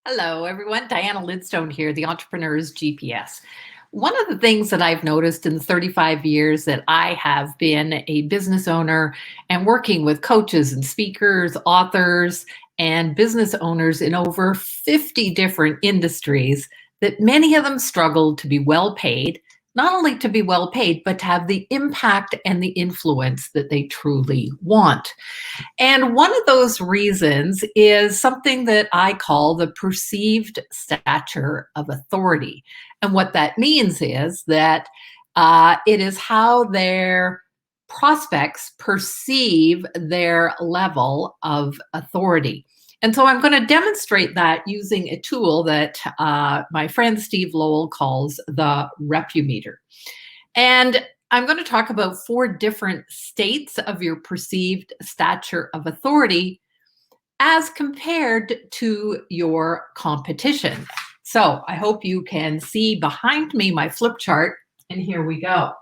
Hello, everyone. Diana Lidstone here, the Entrepreneur's GPS. One of the things that I've noticed in the 35 years that I have been a business owner and working with coaches and speakers, authors, and business owners in over 50 different industries, that many of them struggle to be well paid, not only to be well paid, but to have the impact and the influence that they truly want. And one of those reasons is something that I call the perceived stature of authority. And what that means is that it is how their prospects perceive their level of authority. And so I'm going to demonstrate that using a tool that my friend Steve Lowell calls the Refu Meter. And I'm going to talk about 4 different states of your perceived stature of authority as compared to your competition. So I hope you can see behind me my flip chart, and here we go.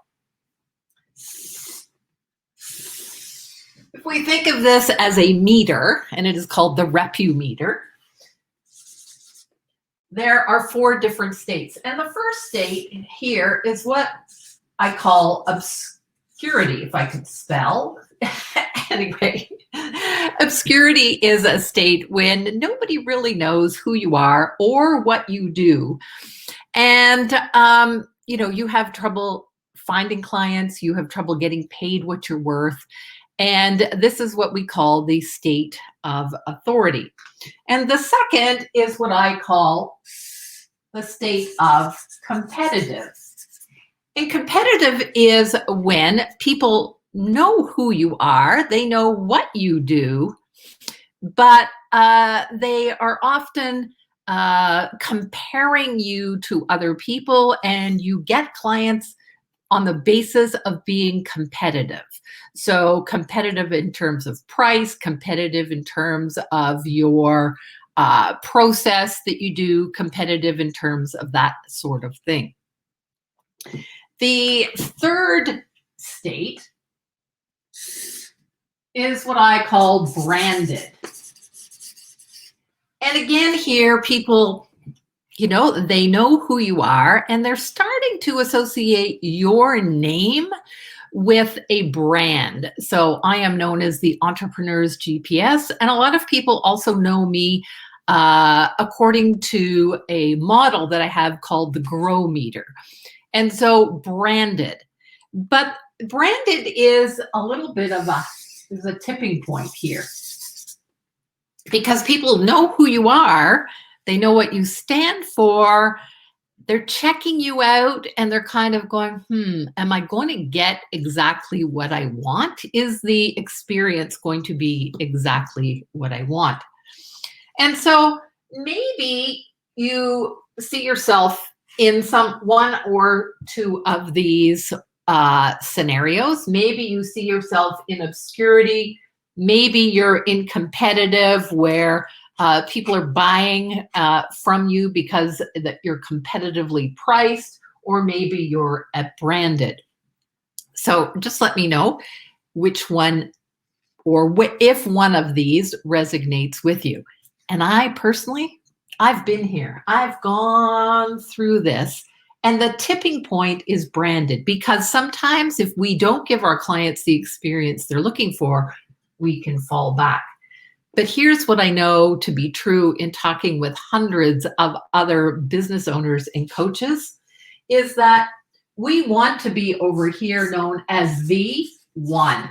If we think of this as a meter, and it is called the Refu Meter, there are 4 different states. And the first state here is what I call obscurity, if I could spell. Anyway, obscurity is a state when nobody really knows who you are or what you do. And, you have trouble finding clients, you have trouble getting paid what you're worth. And this is what we call the state of authority. And the second is what I call the state of competitive. And competitive is when people know who you are, they know what you do, but they are often comparing you to other people, and you get clients on the basis of being competitive. So competitive in terms of price, competitive in terms of your process that you do, competitive in terms of that sort of thing. The third state is what I call branded. And again, here people, they know who you are, and they're starting to associate your name with a brand. So I am known as the Entrepreneur's GPS, and a lot of people also know me according to a model that I have called the Grow Meter. And so branded. But branded is a little bit of a tipping point here, because people know who you are, they know what you stand for, they're checking you out, and they're kind of going, am I going to get exactly what I want? Is the experience going to be exactly what I want? And so maybe you see yourself in one or 2 of these scenarios. Maybe you see yourself in obscurity. Maybe you're in competitive, where people are buying from you because that you're competitively priced, or maybe you're at branded. So just let me know which one, or if one of these resonates with you. And I personally, I've been here. I've gone through this. And the tipping point is branded, because sometimes if we don't give our clients the experience they're looking for, we can fall back. But here's what I know to be true in talking with hundreds of other business owners and coaches, is that we want to be over here known as the one.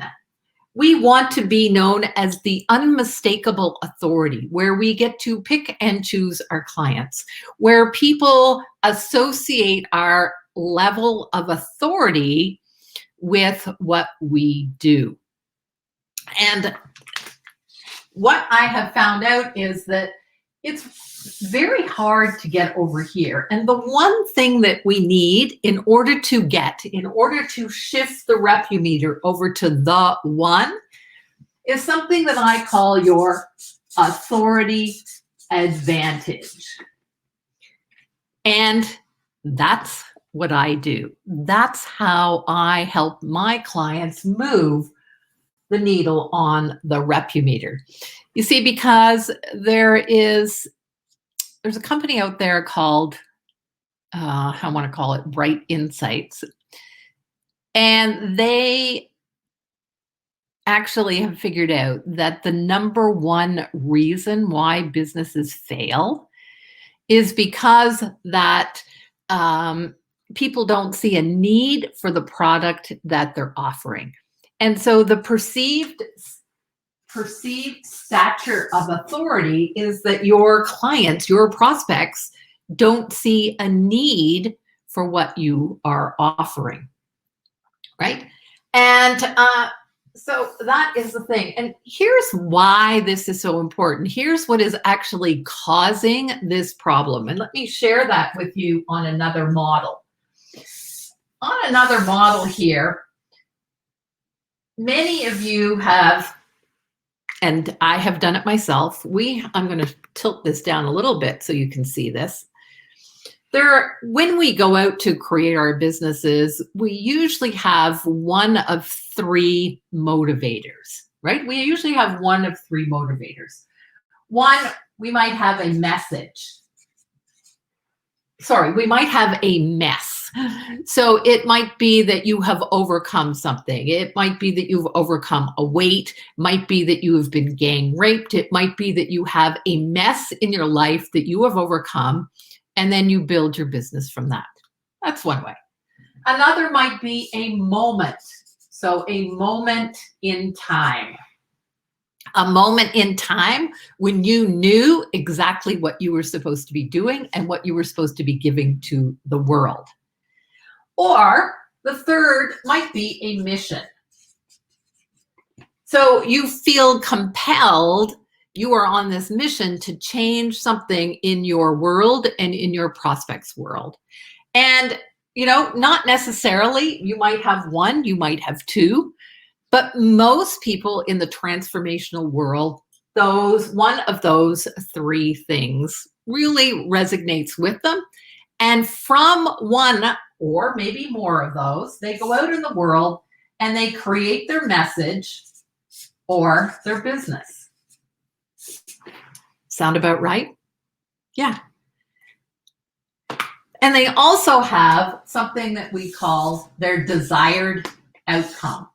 We want to be known as the unmistakable authority, where we get to pick and choose our clients, where people associate our level of authority with what we do. And what I have found out is that it's very hard to get over here. And the one thing that we need in order to shift the Refu Meter over to the one, is something that I call your authority advantage. And that's what I do. That's how I help my clients move the needle on the Refu Meter. You see, because there is there's a company out there called, I want to call it Bright Insights. And they actually have figured out that the number one reason why businesses fail is because that people don't see a need for the product that they're offering. And so the perceived stature of authority is that your clients, your prospects, don't see a need for what you are offering, right? And so that is the thing. And here's why this is so important. Here's what is actually causing this problem. And let me share that with you on another model. On another model here, many of you have, and I have done it myself. I'm going to tilt this down a little bit so you can see this. When we go out to create our businesses, we usually have one of three motivators, right? We usually have one of three motivators. One, we might have a message. Sorry, we might have a mess. So it might be that you have overcome something. It might be that you've overcome a weight. It might be that you have been gang raped. It might be that you have a mess in your life that you have overcome, and then you build your business from that. That's one way. Another might be a moment. So a moment in time. A moment in time when you knew exactly what you were supposed to be doing and what you were supposed to be giving to the world. Or the third might be a mission. So you feel compelled, you are on this mission to change something in your world and in your prospects' world. And, not necessarily, you might have one, you might have two, but most people in the transformational world, one of those three things really resonates with them. And from one or maybe more of those, they go out in the world and they create their message or their business. Sound about right? Yeah. And they also have something that we call their desired outcome.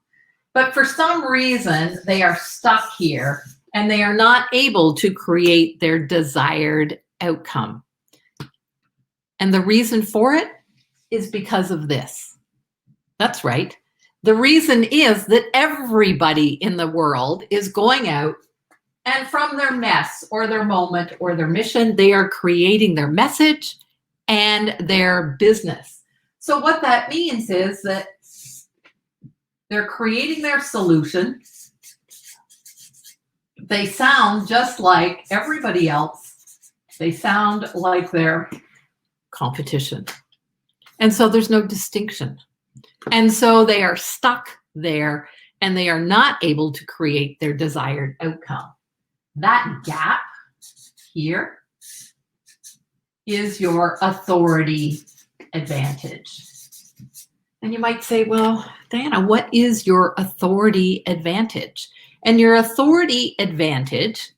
But for some reason, they are stuck here and they are not able to create their desired outcome. And the reason for it is because of this. That's right. The reason is that everybody in the world is going out and from their mess or their moment or their mission, they are creating their message and their business. So what that means is that they're creating their solution. They sound just like everybody else. They sound like their competition. And so there's no distinction. And so they are stuck there and they are not able to create their desired outcome. That gap here is your authority advantage. And you might say, well, Diana, what is your authority advantage? And your authority advantage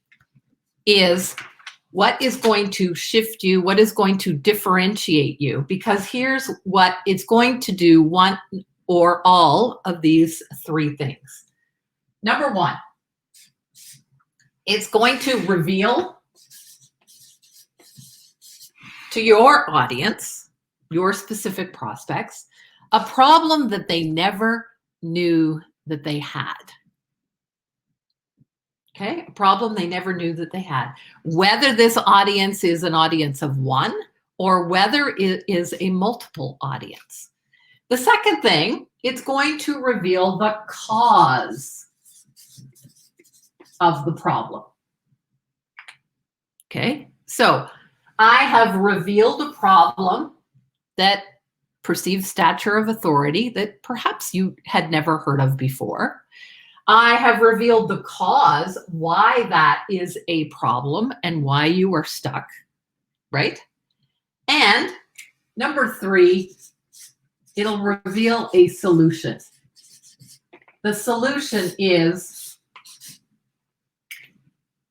is what is going to shift you, what is going to differentiate you, because here's what it's going to do, one or all of these three things. Number one, it's going to reveal to your audience, your specific prospects, a problem that they never knew that they had. Okay, a problem they never knew that they had. Whether this audience is an audience of one or whether it is a multiple audience. The second thing, it's going to reveal the cause of the problem. Okay, so I have revealed a problem that perceived stature of authority that perhaps you had never heard of before. I have revealed the cause, why that is a problem and why you are stuck, right? And number three, it'll reveal a solution. The solution is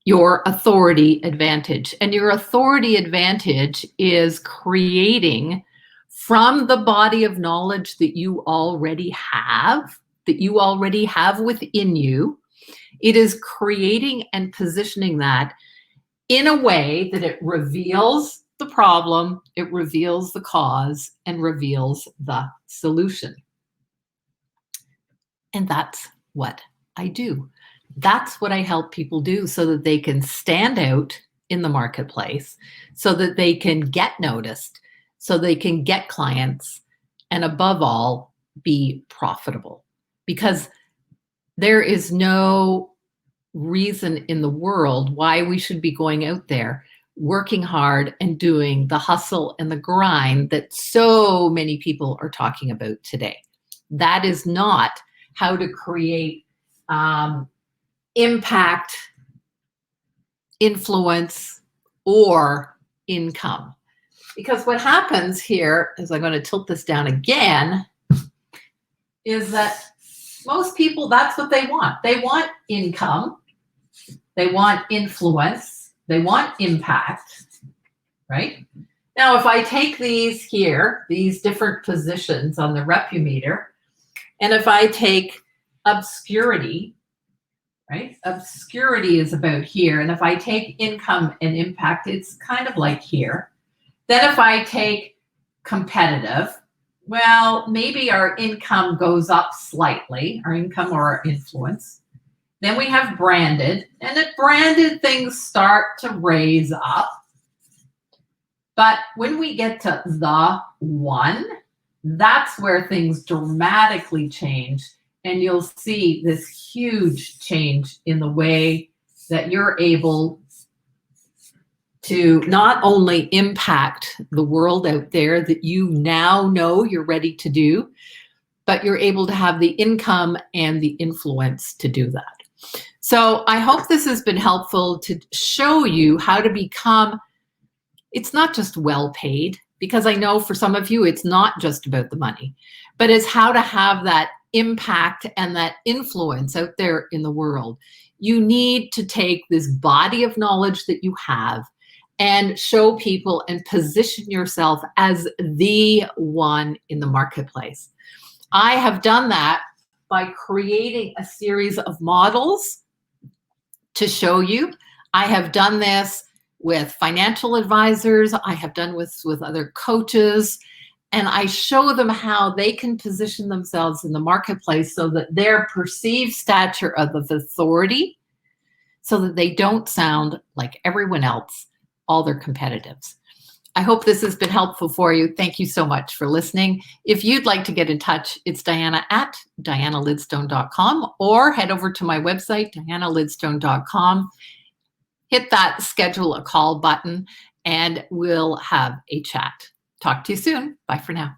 your authority advantage. And your authority advantage is creating from the body of knowledge that you already have within you. It is creating and positioning that in a way that it reveals the problem, it reveals the cause, and reveals the solution. And that's what I do. That's what I help people do so that they can stand out in the marketplace, so that they can get noticed, so they can get clients, and above all, be profitable. Because there is no reason in the world why we should be going out there working hard and doing the hustle and the grind that so many people are talking about today. That is not how to create impact, influence, or income. Because what happens here is, I'm going to tilt this down again, is that most people, that's what they want. They want income, they want influence, they want impact, right? Now, if I take these here, these different positions on the Refu Meter, and if I take obscurity, right? Obscurity is about here. And if I take income and impact, it's kind of like here. Then if I take competitive, well, maybe our income goes up slightly, our income or our influence. Then we have branded, and at branded, things start to raise up. But when we get to the one, that's where things dramatically change. And you'll see this huge change in the way that you're able to not only impact the world out there that you now know you're ready to do, but you're able to have the income and the influence to do that. So I hope this has been helpful to show you how to become, it's not just well paid, because I know for some of you, it's not just about the money, but it's how to have that impact and that influence out there in the world. You need to take this body of knowledge that you have and show people and position yourself as the one in the marketplace. I have done that by creating a series of models to show you. I have done this with financial advisors. I have done with other coaches, and I show them how they can position themselves in the marketplace so that their perceived stature of authority, so that they don't sound like everyone else, all their competitives. I hope this has been helpful for you. Thank you so much for listening. If you'd like to get in touch, it's Diana at dianalidstone.com, or head over to my website, dianalidstone.com. Hit that schedule a call button and we'll have a chat. Talk to you soon. Bye for now.